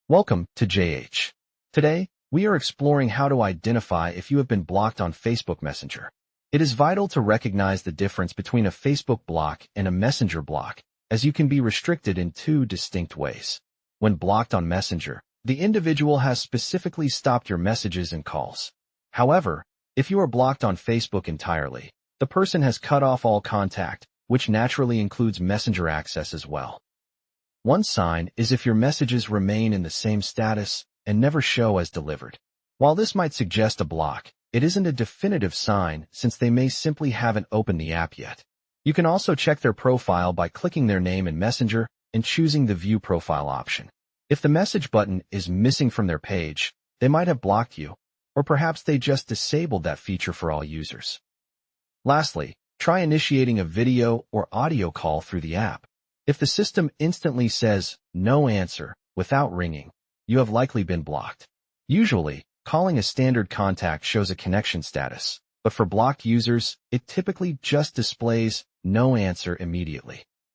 Welcome to JH. Today, we are exploring how to identify if you have been blocked on Facebook Messenger. It is vital to recognize the difference between a Facebook block and a Messenger block, as you can be restricted in two distinct ways. When blocked on Messenger, the individual has specifically stopped your messages and calls. However, if you are blocked on Facebook entirely, the person has cut off all contact, which naturally includes Messenger access as well. One sign is if your messages remain in the same status and never show as delivered. While this might suggest a block, it isn't a definitive sign since they may simply haven't opened the app yet. You can also check their profile by clicking their name in Messenger and choosing the View Profile option. If the message button is missing from their page, they might have blocked you, or perhaps they just disabled that feature for all users. Lastly, try initiating a video or audio call through the app. If the system instantly says, "No answer," without ringing, you have likely been blocked. Usually, calling a standard contact shows a connection status, but for blocked users, it typically just displays, "No answer" immediately.